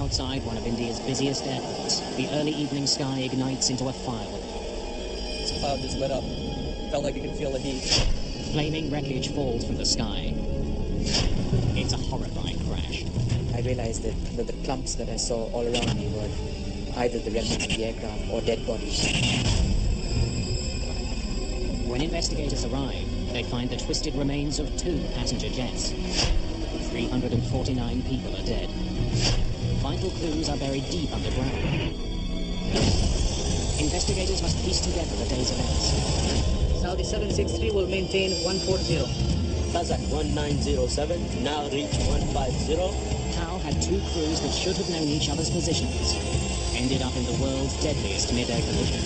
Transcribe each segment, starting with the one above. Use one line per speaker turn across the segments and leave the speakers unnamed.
outside one of India's busiest airports, the early evening sky ignites into a fireball.
This cloud just lit up. Felt like you could feel the heat.
Flaming wreckage falls from the sky. It's a horrifying crash.
I realized that the clumps that I saw all around me were either the remnants of the aircraft or dead bodies.
When investigators arrive, they find the twisted remains of 2 passenger jets. 349 people are dead. Vital clues are buried deep underground. Investigators must piece together the day's events.
Saudi 763 will maintain 140.
Kazakh 1907, now reach 150.
Tau had 2 crews that should have known each other's positions. Ended up in the world's deadliest mid-air collision.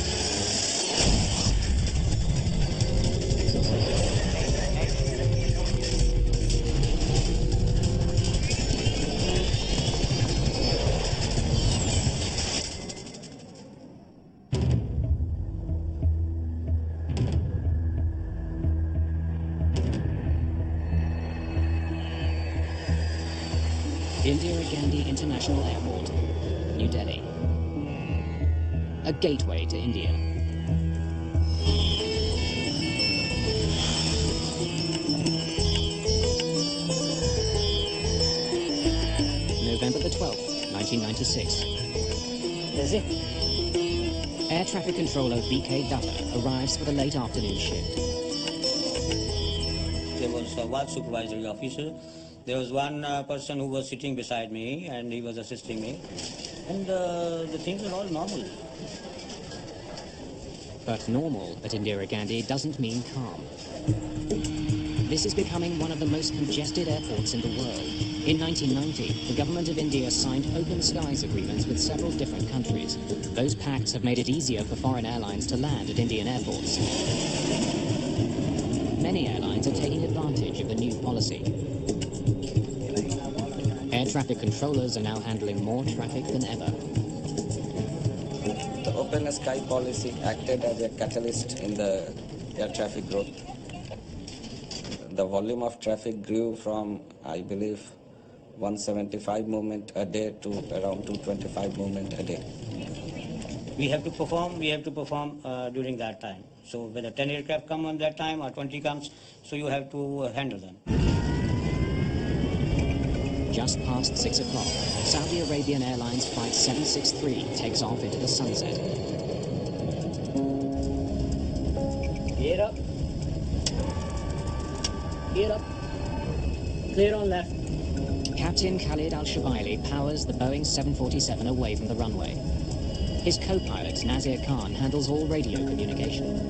Indira Gandhi International Airport, New Delhi. A gateway to India. November the 12th, 1996.
Is it?
Air traffic controller VK Dutta arrives for the late afternoon shift.
There was a work supervisory officer. There was one person who was sitting beside me and he was assisting me. And the things are all normal.
But normal at Indira Gandhi doesn't mean calm. This is becoming one of the most congested airports in the world. In 1990, the government of India signed open skies agreements with several different countries. Those pacts have made it easier for foreign airlines to land at Indian airports. Many airlines are taking advantage of the new policy. Air traffic controllers are now handling more traffic than ever.
The open sky policy acted as a catalyst in the air traffic growth. The volume of traffic grew from, I believe, 175 movement a day to around 225 movement a day.
We have to perform during that time. So whether 10 aircraft come on that time or 20 comes, so you have to handle them.
Just past 6 o'clock, Saudi Arabian Airlines Flight 763 takes off into the sunset.
Gear up. Gear up. Clear on left.
Captain Khalid Al-Shabaili powers the Boeing 747 away from the runway. His co-pilot, Nazir Khan, handles all radio communication.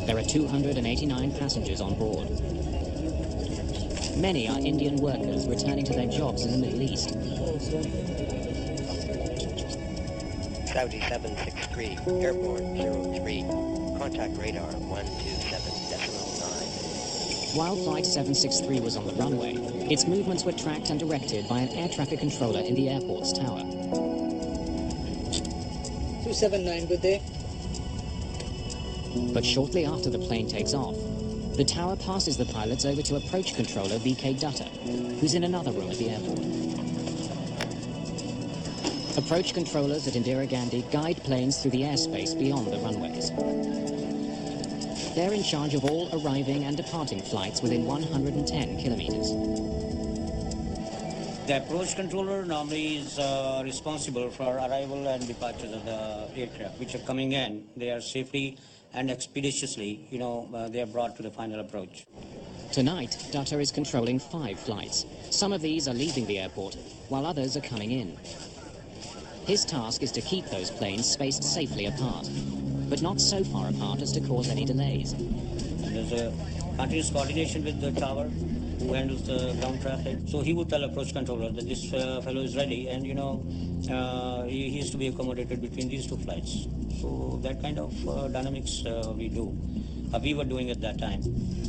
There are 289 passengers on board. Many are Indian workers returning to their jobs in the Middle East.
Saudi 763, airborne 03, contact radar 127.9.
While Flight 763 was on the runway, its movements were tracked and directed by an air traffic controller in the airport's tower.
279, good day.
But shortly after the plane takes off, the tower passes the pilots over to approach controller VK Dutta, who's in another room at the airport. Approach controllers at Indira Gandhi guide planes through the airspace beyond the runways. They're in charge of all arriving and departing flights within 110 kilometers.
The approach controller normally is responsible for arrival and departure of the aircraft which are coming in. They are safely and expeditiously, they are brought to the final approach.
Tonight, Dutta is controlling 5 flights. Some of these are leaving the airport, while others are coming in. His task is to keep those planes spaced safely apart, but not so far apart as to cause any delays.
And there's a continuous coordination with the tower who handles the ground traffic. So he would tell approach controller that this fellow is ready, and he is to be accommodated between these 2 flights. So that kind of dynamics we do. We were doing at that time.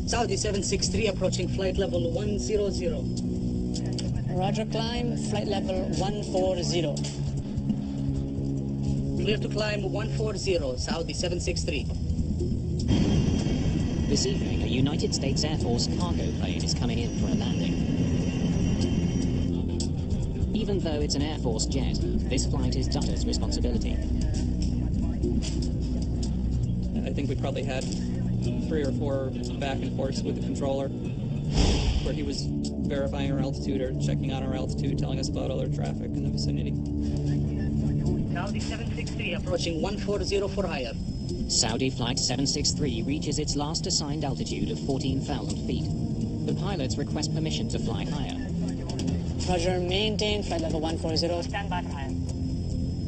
Saudi 763 approaching flight level 100.
Roger, climb flight level 140.
Clear to climb 140, Saudi 763.
This evening, a United States Air Force cargo plane is coming in for a landing. even though it's an Air Force jet, this flight is Dutta's responsibility.
I think we probably had 3 or 4 back and forths with the controller where he was verifying our altitude or checking on our altitude, telling us about other traffic in the vicinity.
Saudi 763 approaching 140 for higher.
Saudi Flight 763 reaches its last assigned altitude of 14,000 feet. The pilots request permission to fly higher.
Roger, maintain flight level 140. Stand by for higher.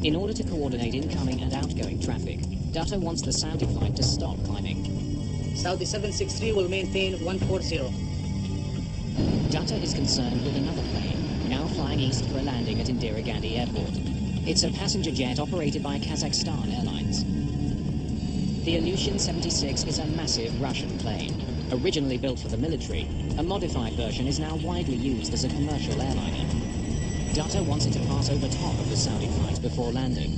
In order to coordinate incoming and outgoing traffic, Dutta wants the Saudi flight to stop climbing.
Saudi 763 will maintain 140.
Dutta is concerned with another plane, now flying east for a landing at Indira Gandhi Airport. It's a passenger jet operated by Kazakhstan Airlines. The Ilyushin 76 is a massive Russian plane. Originally built for the military, a modified version is now widely used as a commercial airliner. Dutta wants it to pass over top of the Saudi flight before landing.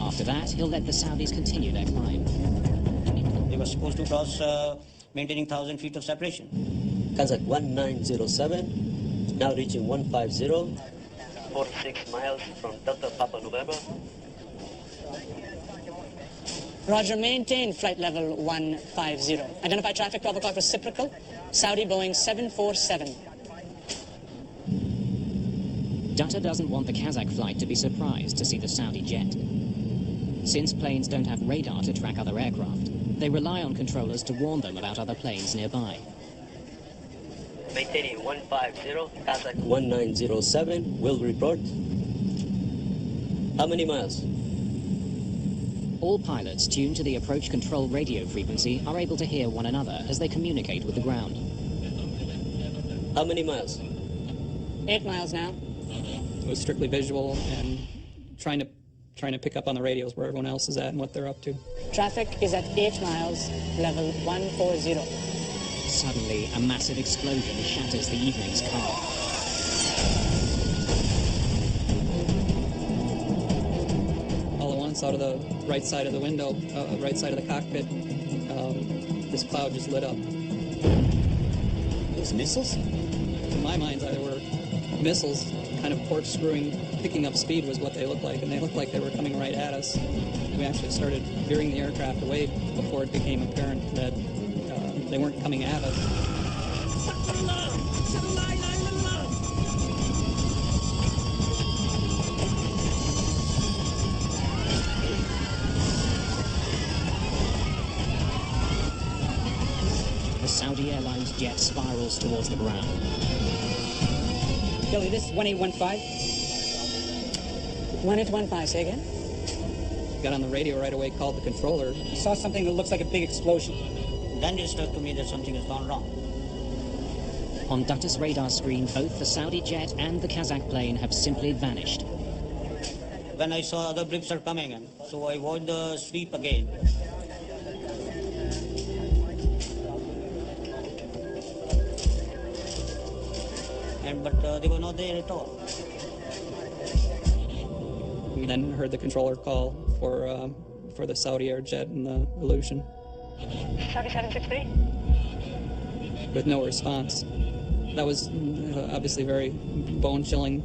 After that, he'll let the Saudis continue their climb.
They were supposed to cross maintaining 1,000 feet of separation.
Kazakh 1907, now reaching 150.
46 miles from Delta Papa November.
Roger, maintain flight level 150. Identify traffic 12 o'clock reciprocal. Saudi Boeing 747.
Dutta doesn't want the Kazakh flight to be surprised to see the Saudi jet. Since planes don't have radar to track other aircraft, they rely on controllers to warn them about other planes nearby.
Maintaining 150, Kazakh
1907, will report. How many miles?
All pilots tuned to the approach control radio frequency are able to hear one another as they communicate with the ground.
How many miles?
8 miles now.
It was strictly visual and trying to pick up on the radios where everyone else is at and what they're up to.
Traffic is at 8 miles, level 140.
Suddenly, a massive explosion shatters the evening's calm.
All at once, out of the right side of the window, right side of the cockpit, this cloud just lit up.
Those missiles?
To my mind's eye, they were missiles kind of corkscrewing, picking up speed was what they looked like, and they looked like they were coming right at us. We actually started veering the aircraft away before it became apparent that they weren't coming at us.
The Saudi Airlines jet spirals towards the ground.
Billy, this is 1815.
1815, say again?
Got on the radio right away, called the controller.
Saw something that looks like a big explosion.
Then it struck to me that something has gone wrong.
On Dutta's radar screen, both the Saudi jet and the Kazakh plane have simply vanished.
When I saw other blips are coming in, so I watched the sweep again. But they were not there at all.
We then heard the controller call for the Saudi Air jet and the Ilyushin.
Saudi 763.
With no response. That was obviously very bone-chilling.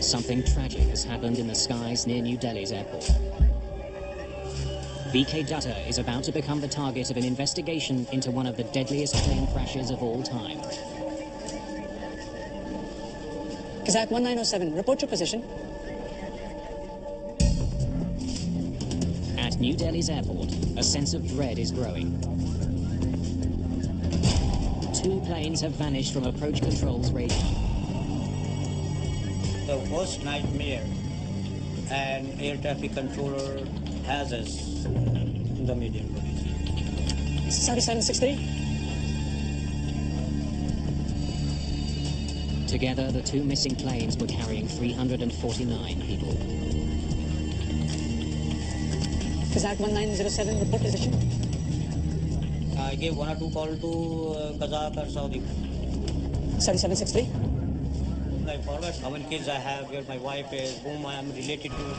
Something tragic has happened in the skies near New Delhi's airport. VK Dutta is about to become the target of an investigation into one of the deadliest plane crashes of all time.
Kazakh 1907, report your position.
At New Delhi's airport, a sense of dread is growing. 2 planes have vanished from approach control's radar.
The worst nightmare an air traffic controller has us in the medium range.
Saudi 763.
Together, the 2 missing planes were carrying 349 people.
Kazakh 1907, report position.
I gave 1 or 2 calls to Kazakh or Saudi.
Saudi 763.
I forgot how many kids I have, where my wife is, whom I am related to.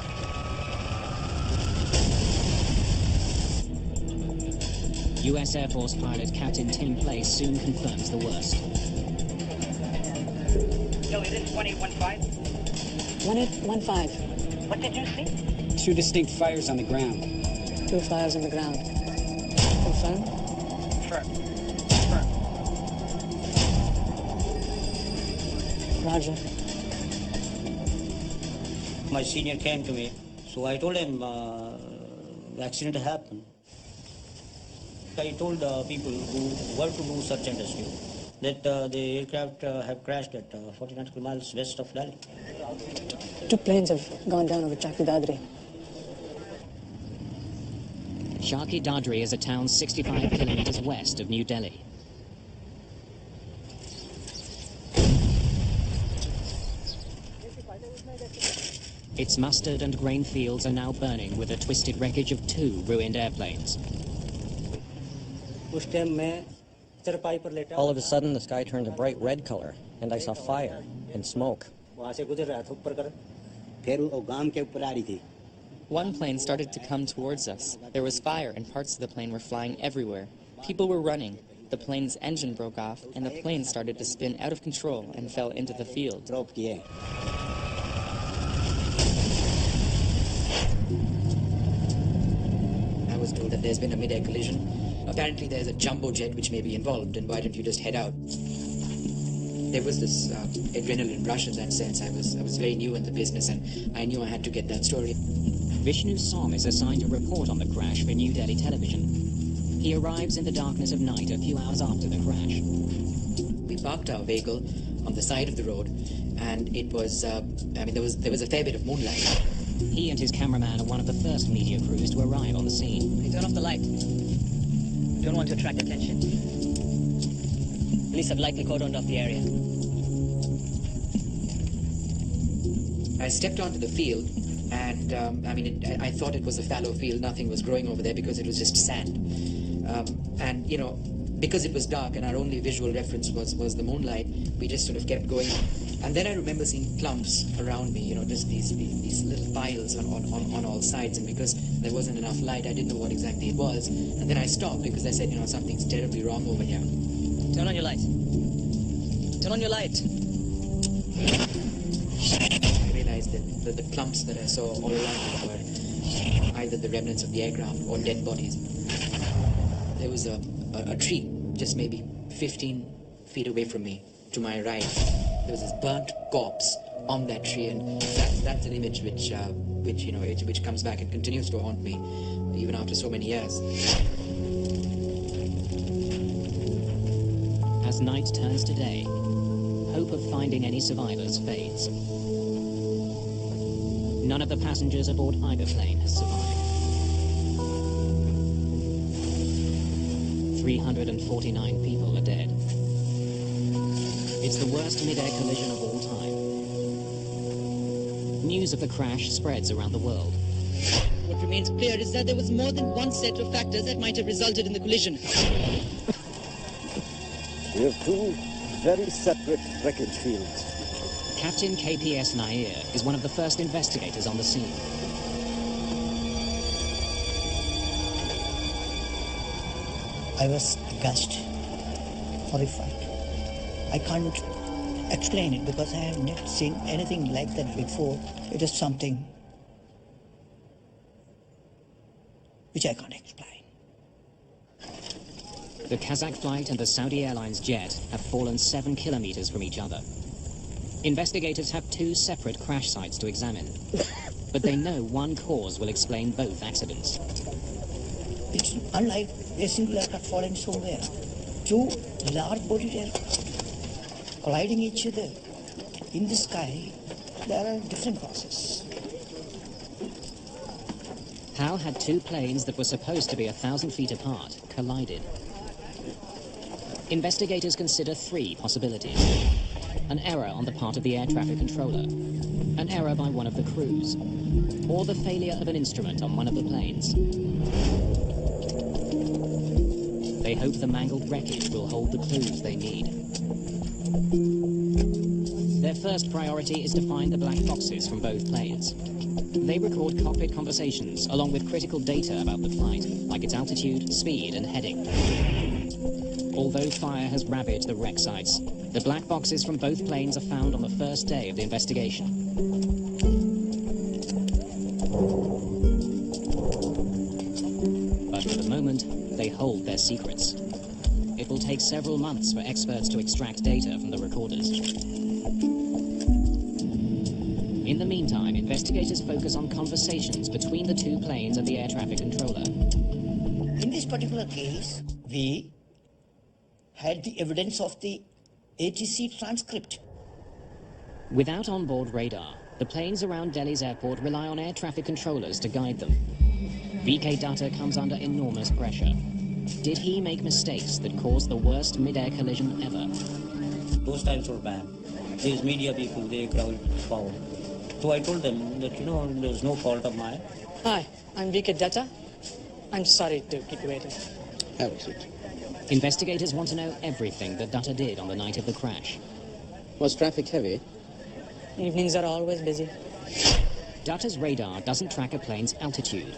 US Air Force pilot Captain Tim Place soon confirms the worst.
Yo, is this 1815?
1815.
What did you see?
2 distinct fires on the ground.
2 fires on the ground. Confirm? Roger.
My senior came to me, so I told him the accident happened. I told people who were to do search and rescue that the aircraft have crashed at 40 nautical miles west of Delhi.
2 planes have gone down over Chaki Dadri.
Chaki Dadri is a town 65 kilometers west of New Delhi. Its mustard and grain fields are now burning with the twisted wreckage of 2 ruined airplanes.
All of a sudden, the sky turned a bright red color, and I saw fire and smoke.
One plane started to come towards us. There was fire, and parts of the plane were flying everywhere. People were running. The plane's engine broke off, and the plane started to spin out of control and fell into the field.
I was told that there's been a mid-air collision. Apparently there's a jumbo jet which may be involved, and why don't you just head out? There was this adrenaline rush in that sense. I was very new in the business, and I knew I had to get that story.
Vishnu Som is assigned to report on the crash for New Delhi television. He arrives in the darkness of night a few hours after the crash.
We parked our vehicle on the side of the road, and it was, there was a fair bit of moonlight.
He and his cameraman are one of the first media crews to arrive on the scene.
Hey, turn off the light. Don't want to attract attention. Police have likely cordoned off the area.
I stepped onto the field, and I thought it was a fallow field. Nothing was growing over there because it was just sand. And you know, because it was dark and our only visual reference was the moonlight, we just sort of kept going. And then I remember seeing clumps around me, you know, just these little piles on all sides. And because there wasn't enough light, I didn't know what exactly it was. And then I stopped because I said, you know, something's terribly wrong over here.
Turn on your light. Turn on your light.
I realized that the clumps that I saw all around me were either the remnants of the aircraft or dead bodies. There was a tree just maybe 15 feet away from me, to my right. There was this burnt corpse on that tree, and that's an image which comes back and continues to haunt me even after so many years.
As night turns to day, hope of finding any survivors fades. None of the passengers aboard either plane has survived. 349 people are dead. It's the worst mid-air collision of all time. News of the crash spreads around the world.
What remains clear is that there was more than one set of factors that might have resulted in the collision.
We have 2 very separate wreckage fields.
Captain KPS Nair is one of the first investigators on the scene.
I was aghast, horrified. I can't explain it because I have never seen anything like that before. It is something which I can't explain.
The Kazakh flight and the Saudi Airlines jet have fallen 7 kilometers from each other. Investigators have 2 separate crash sites to examine, but they know one cause will explain both accidents.
It's unlike a single aircraft falling somewhere. 2 large bodied aircraft colliding each other in the sky. There are different causes.
How had 2 planes that were supposed to be 1,000 feet apart collided? Investigators consider 3 possibilities. An error on the part of the air traffic controller, an error by one of the crews, or the failure of an instrument on one of the planes. They hope the mangled wreckage will hold the clues they need. Their first priority is to find the black boxes from both planes. They record cockpit conversations along with critical data about the flight, like its altitude, speed, and heading. Although fire has ravaged the wreck sites, The black boxes from both planes are found on the first day of the investigation. But for the moment, they hold their secrets. It will take several months for experts to extract data from the recorders. In the meantime, investigators focus on conversations between the two planes and the air traffic controller.
In this particular case, we had the evidence of the ATC transcript.
Without onboard radar, the planes around Delhi's airport rely on air traffic controllers to guide them. VK Datta comes under enormous pressure. Did he make mistakes that caused the worst mid-air collision ever?
Those times were bad. These media people, they crowd power. So I told them that, there's no fault of mine.
Hi, I'm VK Datta. I'm sorry to keep you waiting.
Have a seat.
Investigators want to know everything that Datta did on the night of the crash.
Was traffic heavy?
Evenings are always busy.
Datta's radar doesn't track a plane's altitude.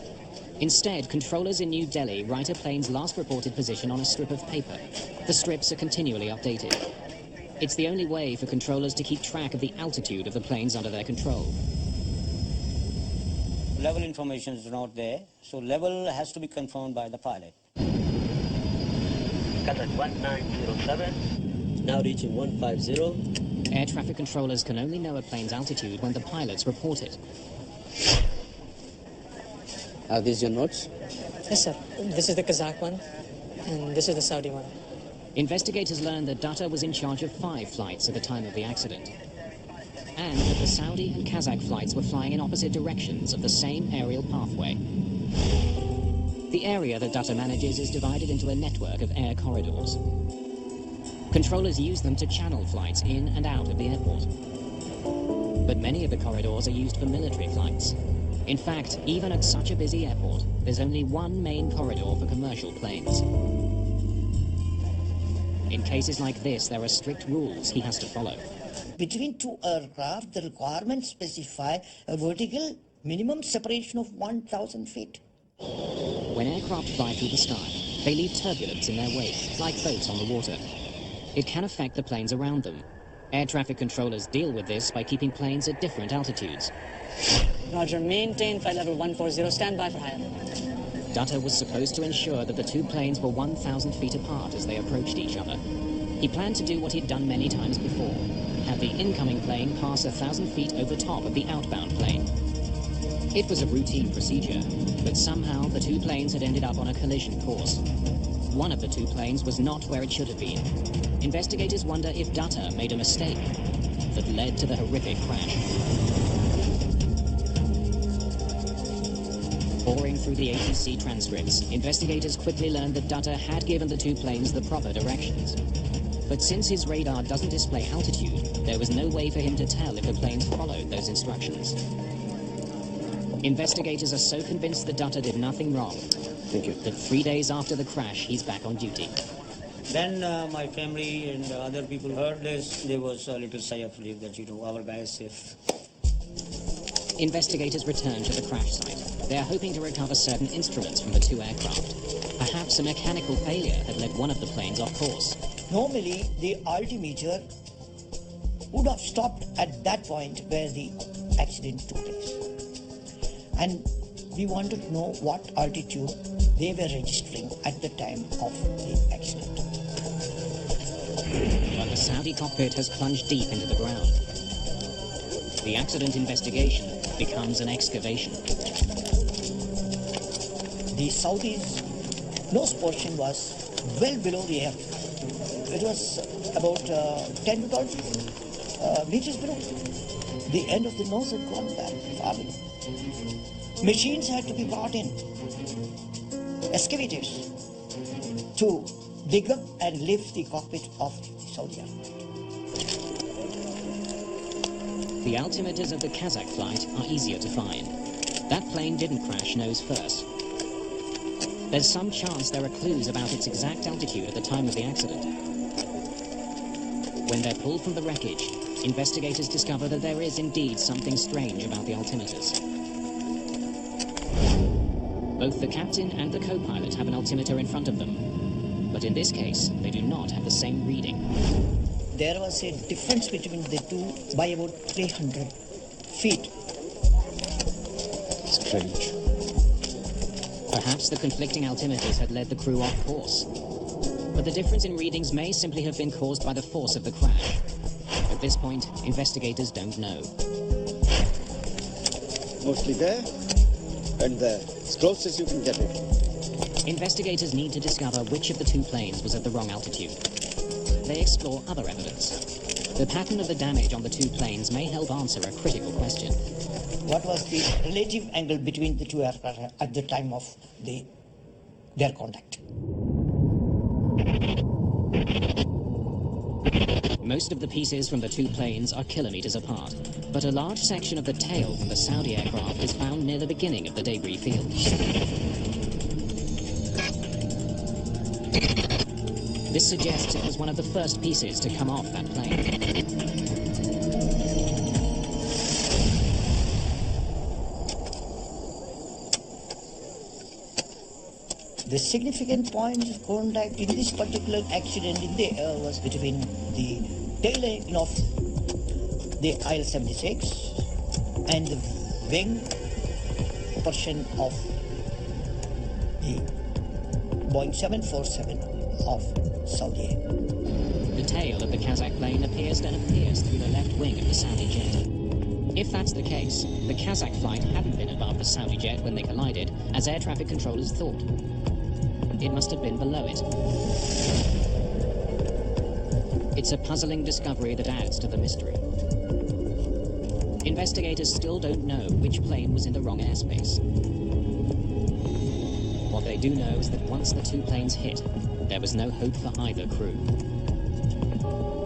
Instead, controllers in New Delhi write a plane's last reported position on a strip of paper. The strips are continually updated. It's the only way for controllers to keep track of the altitude of the planes under their control.
Level information is not there, so level has to be confirmed by the pilot.
Kazakh 1907.
Now reaching 150.
Air traffic controllers can only know a plane's altitude when the pilots report it.
Are these your notes?
Yes, sir. This is the Kazakh one, and this is the Saudi one.
Investigators learned that Datta was in charge of 5 flights at the time of the accident, and that the Saudi and Kazakh flights were flying in opposite directions of the same aerial pathway. The area that Datta manages is divided into a network of air corridors. Controllers use them to channel flights in and out of the airport. But many of the corridors are used for military flights. In fact, even at such a busy airport, there's only one main corridor for commercial planes. In cases like this, there are strict rules he has to follow.
Between two aircraft, the requirements specify a vertical minimum separation of 1,000 feet.
When aircraft fly through the sky, they leave turbulence in their wake, like boats on the water. It can affect the planes around them. Air traffic controllers deal with this by keeping planes at different altitudes.
Roger, maintain flight level 140, stand by for higher.
Datta was supposed to ensure that the two planes were 1,000 feet apart as they approached each other. He planned to do what he'd done many times before, have the incoming plane pass 1,000 feet over top of the outbound plane. It was a routine procedure, but somehow the two planes had ended up on a collision course. One of the two planes was not where it should have been. Investigators wonder if Datta made a mistake that led to the horrific crash. Boring through the ATC transcripts, investigators quickly learned that Datta had given the two planes the proper directions. But since his radar doesn't display altitude, there was no way for him to tell if the planes followed those instructions. Investigators are so convinced that Datta did nothing wrong that 3 days after the crash, he's back on duty.
Then my family and other people heard this. There was a little sigh of relief that, our guy is safe.
Investigators return to the crash site. They are hoping to recover certain instruments from the two aircraft. Perhaps a mechanical failure had led one of the planes off course.
Normally, the altimeter would have stopped at that point where the accident took place. And we wanted to know what altitude they were registering at the time of the accident.
But the Saudi cockpit has plunged deep into the ground. The accident investigation becomes an excavation.
The Saudi's nose portion was well below the air. It was about 10 to 12 meters below. The end of the nose had gone back far below. Machines had to be brought in, excavators, to dig up and lift the cockpit of the Saudi aircraft.
The altimeters of the Kazakh flight are easier to find. That plane didn't crash nose first. There's some chance there are clues about its exact altitude at the time of the accident. When they're pulled from the wreckage, investigators discover that there is indeed something strange about the altimeters. Both the captain and the co-pilot have an altimeter in front of them, but in this case, they do not have the same reading.
there was a difference between the two by about 300 feet.
Strange.
Perhaps the conflicting altimeters had led the crew off course. But the difference in readings may simply have been caused by the force of the crash. At this point, investigators don't know.
Mostly there and there, as close as you can get it.
Investigators need to discover which of the two planes was at the wrong altitude. They explore other evidence. The pattern of the damage on the two planes may help answer a critical question.
What was the relative angle between the two aircraft at the time of their contact?
Most of the pieces from the two planes are kilometers apart, but a large section of the tail from the Saudi aircraft is found near the beginning of the debris field. This suggests it was one of the first pieces to come off that plane.
The significant point of contact in this particular accident in the air was between the tail end of the IL-76 and the wing portion of the Boeing 747 of Saudi Arabia.
The tail of the Kazakh plane appears through the left wing of the Saudi jet. If that's the case, the Kazakh flight hadn't been above the Saudi jet when they collided, as air traffic controllers thought. It must have been below it. It's a puzzling discovery that adds to the mystery. Investigators still don't know which plane was in the wrong airspace. What they do know is that once the two planes hit, there was no hope for either crew.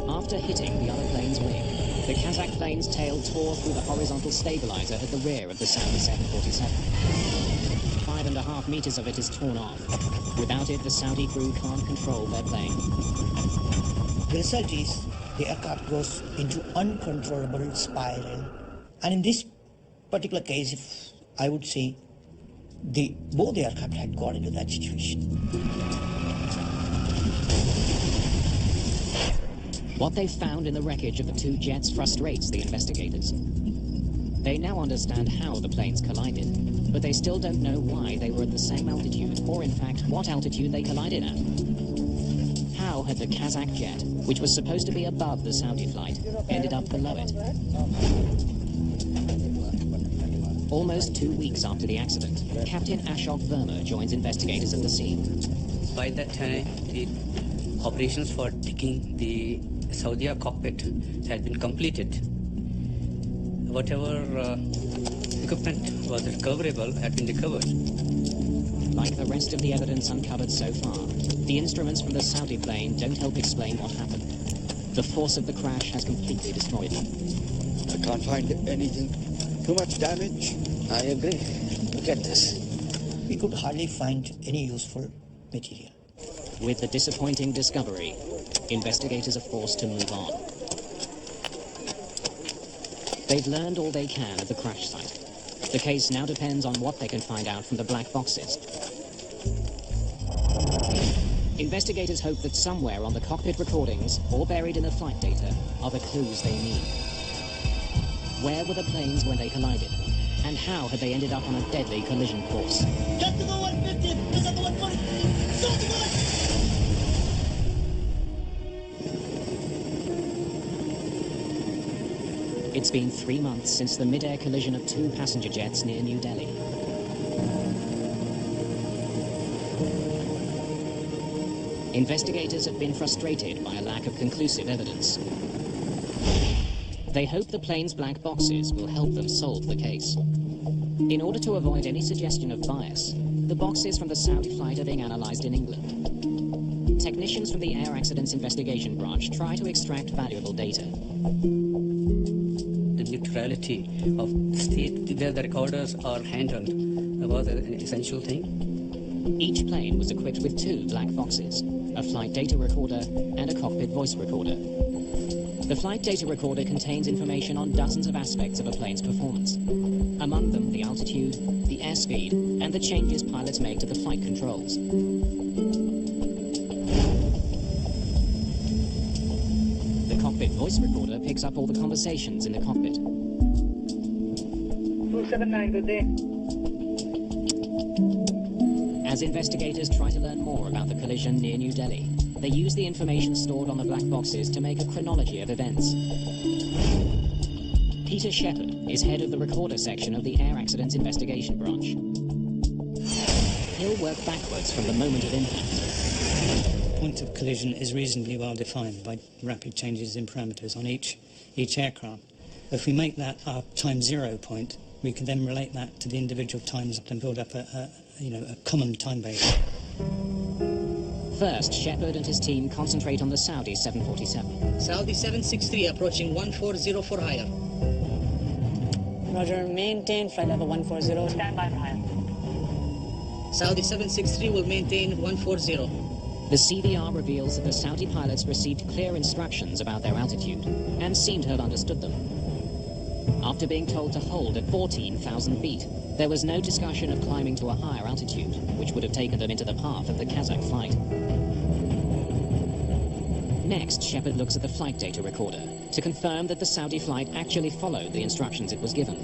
After hitting the other plane's wing, the Kazakh plane's tail tore through the horizontal stabilizer at the rear of the Saudi 747. 5.5 meters of it is torn off. Without it, the Saudi crew can't control their plane.
The result is the aircraft goes into uncontrollable spiral. And in this particular case, if I would say, both the aircraft had got into that situation.
What they found in the wreckage of the two jets frustrates the investigators. They now understand how the planes collided, but they still don't know why they were at the same altitude, or in fact, what altitude they collided at. How had the Kazakh jet, which was supposed to be above the Saudi flight, ended up below it? Almost 2 weeks after the accident, Captain Ashok Verma joins investigators at the scene.
By that time, the operations for digging the Saudi cockpit had been completed. Whatever equipment was recoverable had been recovered.
Like the rest of the evidence uncovered so far, the instruments from the Saudi plane don't help explain what happened. The force of the crash has completely destroyed them.
I can't find anything. Too much damage?
I agree. Look at this.
We could hardly find any useful material.
With the disappointing discovery, investigators are forced to move on. They've learned all they can at the crash site. The case now depends on what they can find out from the black boxes. Investigators hope that somewhere on the cockpit recordings or buried in the flight data are the clues they need. Where were the planes when they collided? And how had they ended up on a deadly collision course? It's been 3 months since the mid-air collision of 2 passenger jets near New Delhi. Investigators have been frustrated by a lack of conclusive evidence. They hope the plane's black boxes will help them solve the case. In order to avoid any suggestion of bias, the boxes from the Saudi flight are being analysed in England. Technicians from the Air Accidents Investigation Branch try to extract valuable data.
The neutrality of state where the recorders are handled was an essential thing.
Each plane was equipped with 2 black boxes, a flight data recorder and a cockpit voice recorder. The flight data recorder contains information on dozens of aspects of a plane's performance. Among them, the altitude, the airspeed, and the changes pilots make to the flight controls. The cockpit voice recorder picks up all the conversations in the cockpit.
279, good day.
As investigators try to learn more about the collision near New Delhi, they use the information stored on the black boxes to make a chronology of events. Peter Shepard is head of the recorder section of the Air Accidents Investigation Branch. He'll work backwards from the moment of impact.
Point of collision is reasonably well defined by rapid changes in parameters on each aircraft. If we make that our time zero point, we can then relate that to the individual times and build up a common time base.
First, Shepard and his team concentrate on the Saudi 747.
Saudi 763 approaching 1404 higher.
Roger, maintain flight level 140. Stand by for higher.
Saudi 763 will maintain 140.
The CVR reveals that the Saudi pilots received clear instructions about their altitude and seem to have understood them. After being told to hold at 14,000 feet, there was no discussion of climbing to a higher altitude, which would have taken them into the path of the Kazakh flight. Next, Shepard looks at the flight data recorder to confirm that the Saudi flight actually followed the instructions it was given.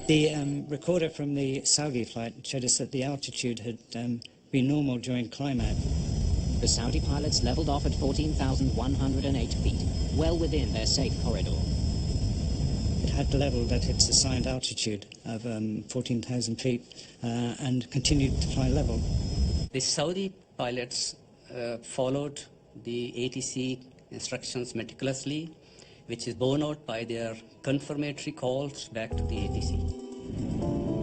The recorder from the Saudi flight showed us that the altitude had been normal during climb out.
The Saudi pilots leveled off at 14,108 feet, well within their safe corridor.
It had leveled at its assigned altitude of 14,000 feet and continued to fly level.
The Saudi pilots followed the ATC instructions meticulously, which is borne out by their confirmatory calls back to the ATC.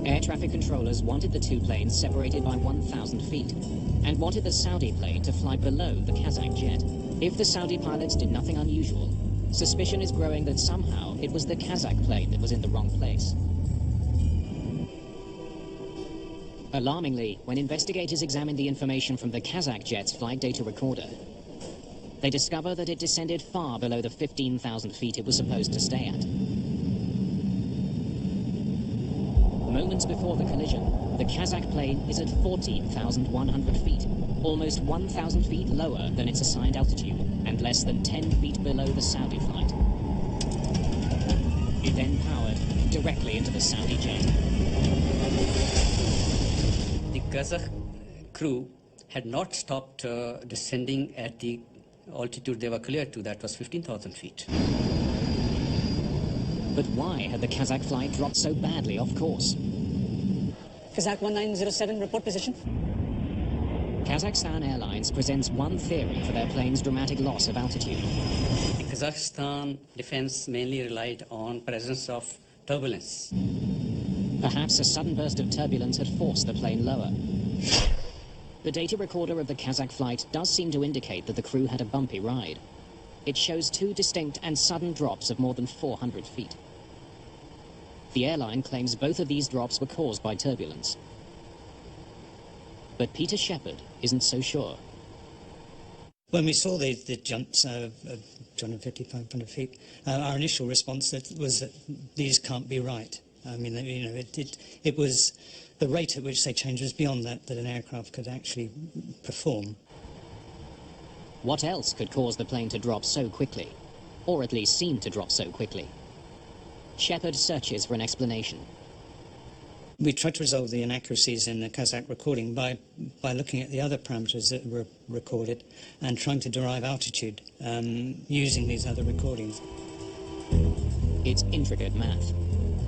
Air traffic controllers wanted the two planes separated by 1,000 feet and wanted the Saudi plane to fly below the Kazakh jet. If the Saudi pilots did nothing unusual, suspicion is growing that somehow it was the Kazakh plane that was in the wrong place. Alarmingly, when investigators examined the information from the Kazakh jet's flight data recorder, they discover that it descended far below the 15,000 feet it was supposed to stay at. Moments before the collision, the Kazakh plane is at 14,100 feet, almost 1,000 feet lower than its assigned altitude and less than 10 feet below the Saudi flight. It then powered directly into the Saudi jet.
The Kazakh crew had not stopped descending at the altitude they were cleared to, that was 15,000 feet.
But why had the Kazakh flight dropped so badly off course?
Kazakh 1907, report position.
Kazakhstan Airlines presents one theory for their plane's dramatic loss of altitude.
The Kazakhstan defense mainly relied on presence of turbulence.
Perhaps a sudden burst of turbulence had forced the plane lower. The data recorder of the Kazakh flight does seem to indicate that the crew had a bumpy ride. It shows two distinct and sudden drops of more than 400 feet. The airline claims both of these drops were caused by turbulence. But Peter Shepard isn't so sure.
When we saw the jumps of 250, 500 feet, our initial response was that these can't be right. I mean, it was the rate at which they changed was beyond that an aircraft could actually perform.
What else could cause the plane to drop so quickly? Or at least seem to drop so quickly? Shepard searches for an explanation.
We tried to resolve the inaccuracies in the Kazakh recording by looking at the other parameters that were recorded and trying to derive altitude using these other recordings.
It's intricate math.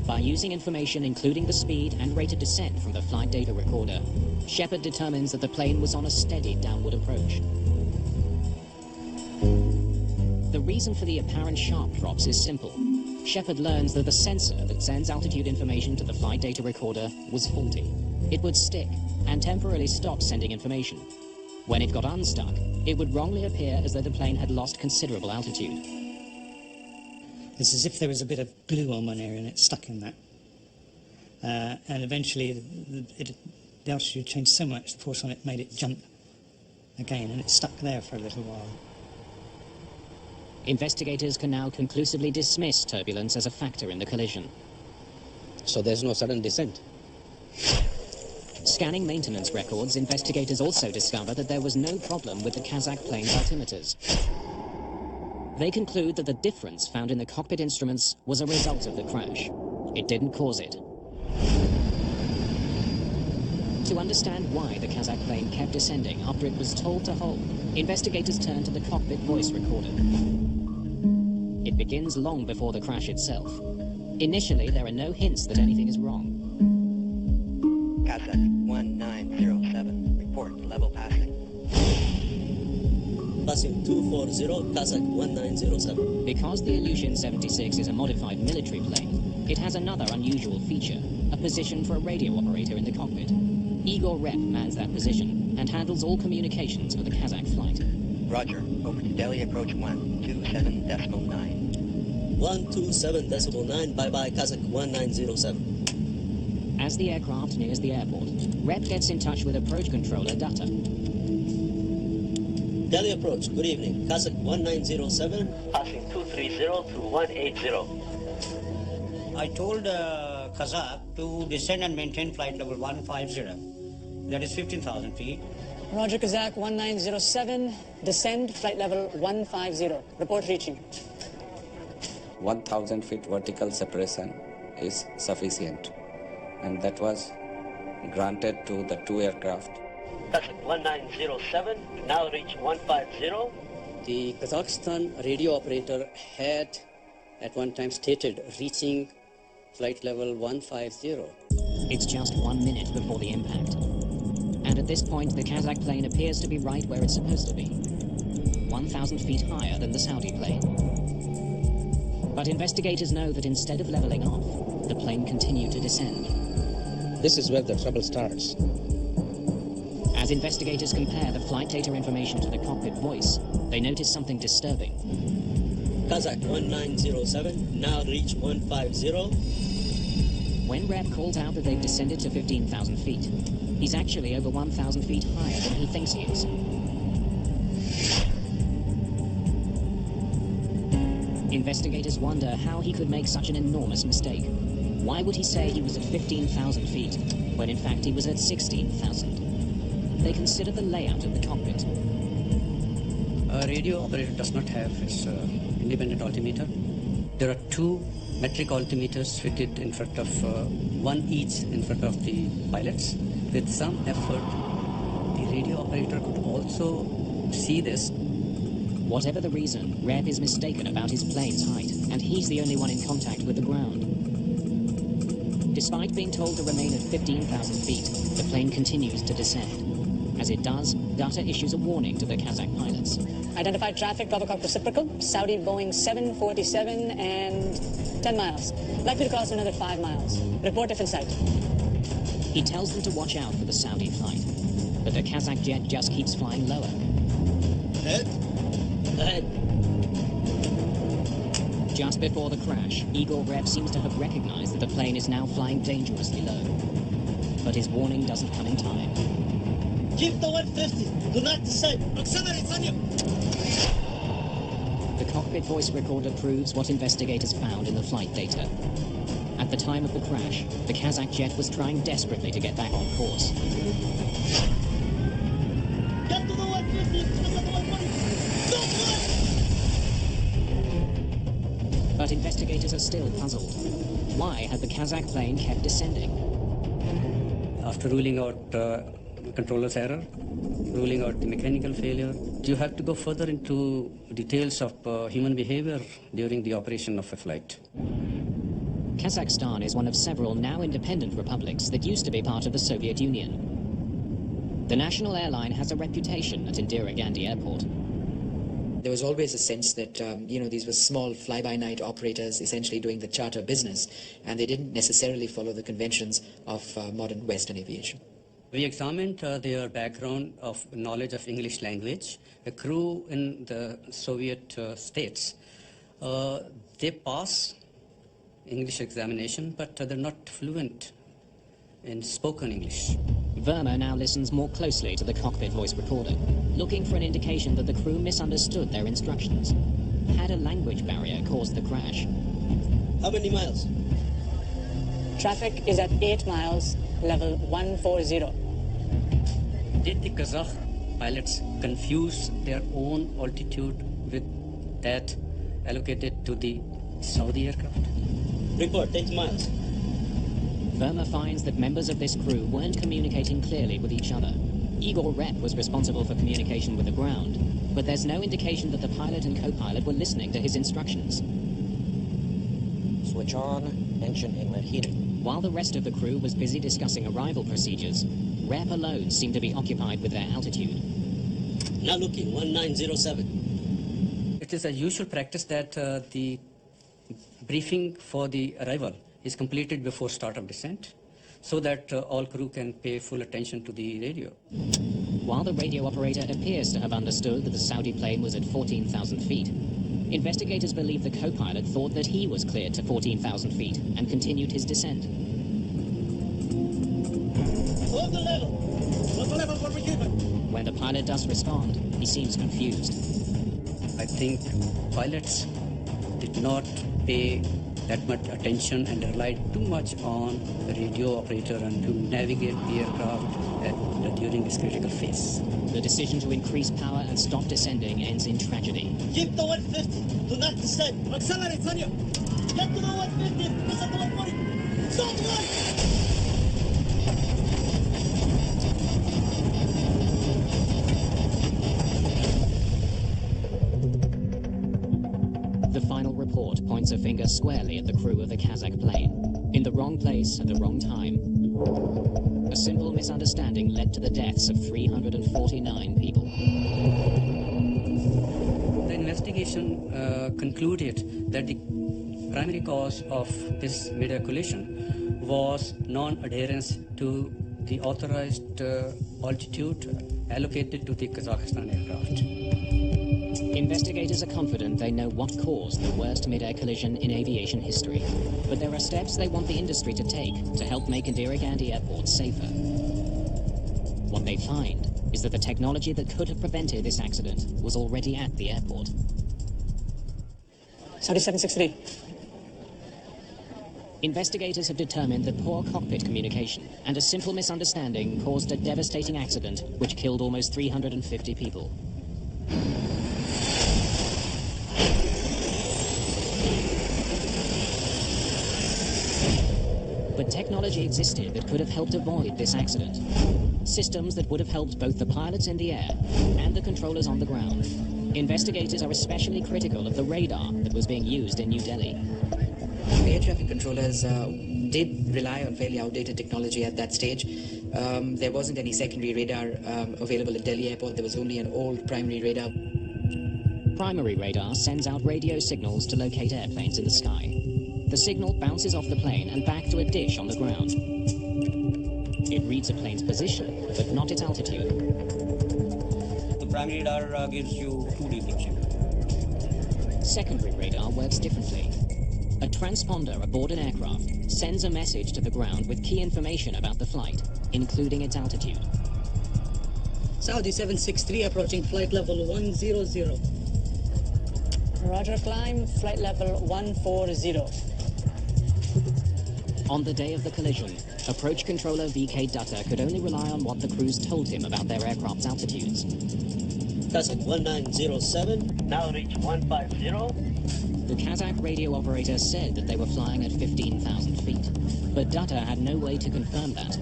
By using information including the speed and rate of descent from the flight data recorder, Shepard determines that the plane was on a steady downward approach. The reason for the apparent sharp drops is simple. Shepard learns that the sensor that sends altitude information to the flight data recorder was faulty. It would stick and temporarily stop sending information. When it got unstuck, it would wrongly appear as though the plane had lost considerable altitude.
It's as if there was a bit of glue on one area and it stuck in that. And eventually the altitude changed so much, the force on it made it jump again, and it stuck there for a little while.
Investigators can now conclusively dismiss turbulence as a factor in the collision.
So there's no sudden descent?
Scanning maintenance records, investigators also discover that there was no problem with the Kazakh plane's altimeters. They conclude that the difference found in the cockpit instruments was a result of the crash. It didn't cause it. To understand why the Kazakh plane kept descending after it was told to hold, investigators turn to the cockpit voice recorder. It begins long before the crash itself. Initially, there are no hints that anything is wrong.
Kazakh 1907, report level passing.
Passing 240, Kazakh 1907.
Because the Ilyushin 76 is a modified military plane, it has another unusual feature, a position for a radio operator in the cockpit. Igor Rep mans that position and handles all communications for the Kazakh flight.
Roger, over to Delhi approach 127.9.
127.9, bye-bye, Kazakh 1907.
As the aircraft nears the airport, Rep gets in touch with approach controller Dutta.
Delhi approach, good evening, Kazakh 1907.
Passing 230 to 180.
I told Kazakh to descend and maintain flight level 150. That is 15,000 feet.
Roger, Kazakh 1907, descend flight level 150. Report reaching.
1,000 feet vertical separation is sufficient, and that was granted to the two aircraft.
Kazakh 1907, now reach 150.
The Kazakhstan radio operator had at one time stated reaching flight level 150.
It's just 1 minute before the impact. And at this point, the Kazakh plane appears to be right where it's supposed to be, 1,000 feet higher than the Saudi plane. But investigators know that instead of leveling off, the plane continued to descend.
This is where the trouble starts.
As investigators compare the flight data information to the cockpit voice, they notice something disturbing.
Kazakh 1907, now reach 150.
When Rep calls out that they've descended to 15,000 feet, he's actually over 1,000 feet higher than he thinks he is. Investigators wonder how he could make such an enormous mistake. Why would he say he was at 15,000 feet, when in fact he was at 16,000? They consider the layout of the cockpit.
A radio operator does not have its independent altimeter. There are two metric altimeters fitted in front of, one each in front of the pilots. With some effort, the radio operator could also see this.
Whatever the reason, Rep is mistaken about his plane's height, and he's the only one in contact with the ground. Despite being told to remain at 15,000 feet, the plane continues to descend. As it does, Dutta issues a warning to the Kazakh pilots.
Identified traffic, Robocop reciprocal, Saudi Boeing 747 and 10 miles. Likely to cross another 5 miles. Report if in sight.
He tells them to watch out for the Saudi flight, but the Kazakh jet just keeps flying lower.
Head? Ahead.
Just before the crash, Igor Rep seems to have recognized that the plane is now flying dangerously low. But his warning doesn't come in time.
Keep the 150. Do not descend. Accelerate, Sanya.
The cockpit voice recorder proves what investigators found in the flight data. At the time of the crash, the Kazakh jet was trying desperately to get back on course.
Get to the 150.
But investigators are still puzzled. Why had the Kazakh plane kept descending?
After ruling out controller's error, ruling out the mechanical failure, you have to go further into details of human behavior during the operation of a flight.
Kazakhstan is one of several now independent republics that used to be part of the Soviet Union. The national airline has a reputation at Indira Gandhi Airport.
There was always a sense that, these were small fly-by-night operators essentially doing the charter business, and they didn't necessarily follow the conventions of modern Western aviation.
We examined their background of knowledge of English language. A crew in the Soviet states, they pass English examination, but they're not fluent in spoken English.
Verma now listens more closely to the cockpit voice recorder, looking for an indication that the crew misunderstood their instructions. Had a language barrier caused the crash?
How many miles?
Traffic is at 8 miles, level 140.
Did the Kazakh pilots confuse their own altitude with that allocated to the Saudi aircraft.
Report, 8 miles.
Verma finds that members of this crew weren't communicating clearly with each other. Igor Rep was responsible for communication with the ground, but there's no indication that the pilot and co-pilot were listening to his instructions.
Switch on, engine inlet heating.
While the rest of the crew was busy discussing arrival procedures, Rep alone seemed to be occupied with their altitude.
Now looking, 1907.
It is a usual practice that the briefing for the arrival is completed before start of descent, so that all crew can pay full attention to the radio.
While the radio operator appears to have understood that the Saudi plane was at 14,000 feet, investigators believe the co-pilot thought that he was cleared to 14,000 feet and continued his descent.
Hold the level. What level were we given?
When the pilot does respond, he seems confused.
I think pilots did not pay that much attention and relied too much on the radio operator and to navigate the aircraft during this critical phase.
The decision to increase power and stop descending ends in tragedy.
Keep the 150. Do not descend. Accelerate, Sonia. Get to the 150. Listen to 140. Stop right.
The final report points a finger squarely at the crew of the Kazakh plane. In the wrong place at the wrong time. A simple misunderstanding led to the deaths of 349 people.
The investigation concluded that the primary cause of this Mayday collision was non-adherence to the authorized altitude allocated to the Kazakhstan aircraft.
Investigators are confident they know what caused the worst mid-air collision in aviation history. But there are steps they want the industry to take to help make Indira Gandhi Airport safer. What they find is that the technology that could have prevented this accident was already at the airport.
Saudi 763.
Investigators have determined that poor cockpit communication and a simple misunderstanding caused a devastating accident which killed almost 350 people. But technology existed that could have helped avoid this accident. Systems that would have helped both the pilots in the air and the controllers on the ground. Investigators are especially critical of the radar that was being used in New Delhi.
The air traffic controllers did rely on fairly outdated technology at that stage. There wasn't any secondary radar available at Delhi Airport. There was only an old primary radar.
Primary radar sends out radio signals to locate airplanes in the sky. The signal bounces off the plane and back to a dish on the ground. It reads a plane's position, but not its altitude.
The primary radar gives you 2D picture.
Secondary radar works differently. A transponder aboard an aircraft sends a message to the ground with key information about the flight, including its altitude.
Saudi 763 approaching flight level 100.
Roger, climb, flight level 140.
On the day of the collision, approach controller VK Dutta could only rely on what the crews told him about their aircraft's altitudes.
Kazakh 1907.
Now reach 150.
The Kazakh radio operator said that they were flying at 15,000 feet, but Dutta had no way to confirm that.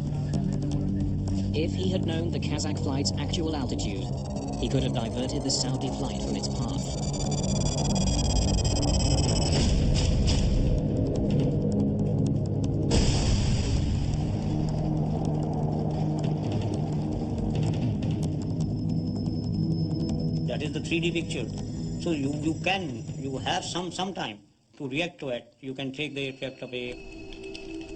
If he had known the Kazakh flight's actual altitude, he could have diverted the Saudi flight from its path.
That is the 3D picture. So you have some time to react to it. You can take the aircraft away.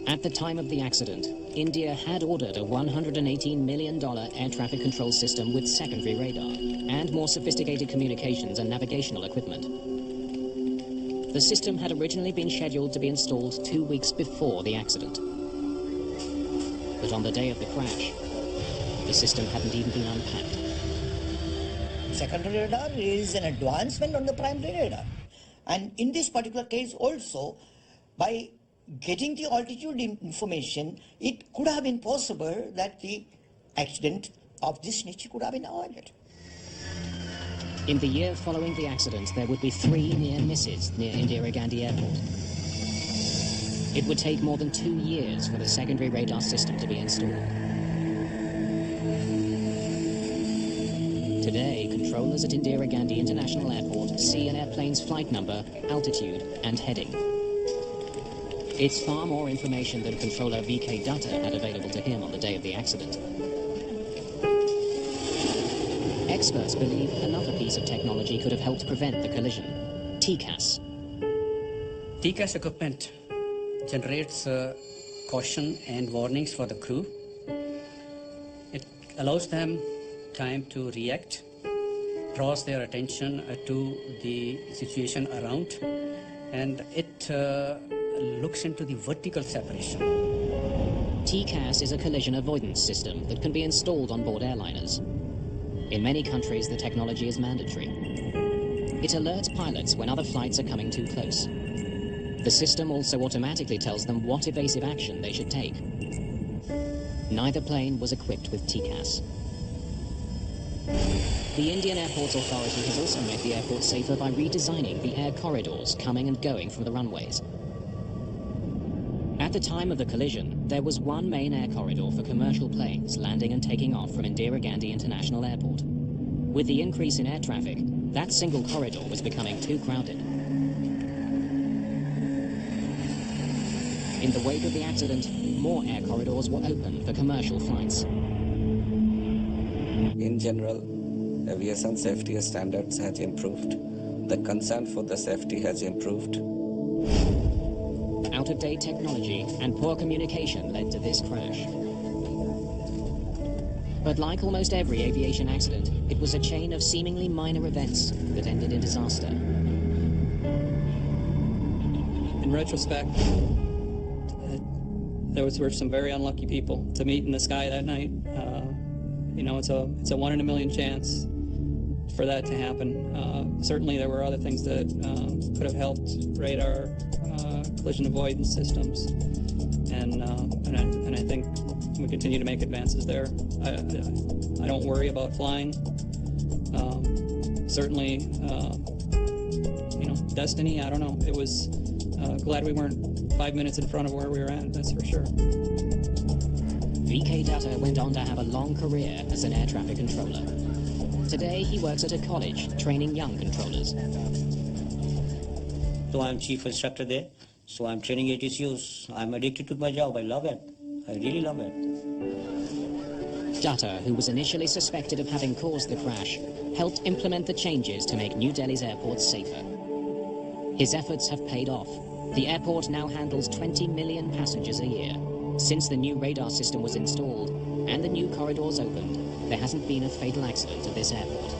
At the time of the accident, India had ordered a $118 million air traffic control system with secondary radar and more sophisticated communications and navigational equipment. The system had originally been scheduled to be installed 2 weeks before the accident. But on the day of the crash, the system hadn't even been unpacked.
Secondary radar is an advancement on the primary radar. And in this particular case also, by getting the altitude information, it could have been possible that the accident of this nature could have been avoided.
In the year following the accident, there would be 3 near misses near Indira Gandhi Airport. It would take more than 2 years for the secondary radar system to be installed. Today, controllers at Indira Gandhi International Airport see an airplane's flight number, altitude, and heading. It's far more information than controller VK Dutta had available to him on the day of the accident. Experts believe another piece of technology could have helped prevent the collision: TCAS.
TCAS equipment generates caution and warnings for the crew. It allows them time to react, draws their attention to the situation around, and it looks into the vertical separation.
TCAS is a collision avoidance system that can be installed on board airliners. In many countries, the technology is mandatory. It alerts pilots when other flights are coming too close. The system also automatically tells them what evasive action they should take. Neither plane was equipped with TCAS. The Indian Airports Authority has also made the airport safer by redesigning the air corridors coming and going from the runways. At the time of the collision, there was one main air corridor for commercial planes landing and taking off from Indira Gandhi International Airport. With the increase in air traffic, that single corridor was becoming too crowded. In the wake of the accident, more air corridors were opened for commercial flights.
In general, aviation safety standards has improved. The concern for the safety has improved.
Out-of-date technology and poor communication led to this crash. But like almost every aviation accident, it was a chain of seemingly minor events that ended in disaster.
In retrospect, there were some very unlucky people to meet in the sky that night. It's a 1 in a million chance for that to happen. Certainly there were other things that could have helped radar collision avoidance systems, and I think we continue to make advances there. I don't worry about flying. Certainly, destiny, I don't know. It was glad we weren't 5 minutes in front of where we were at, that's for sure.
VK Dutta went on to have a long career as an air traffic controller. Today, he works at a college training young controllers.
So I'm chief instructor there. So I'm training ATCUs. I'm addicted to my job. I love it. I really love it.
Dutta, who was initially suspected of having caused the crash, helped implement the changes to make New Delhi's airports safer. His efforts have paid off. The airport now handles 20 million passengers a year. Since the new radar system was installed and the new corridors opened, there hasn't been a fatal accident at this airport.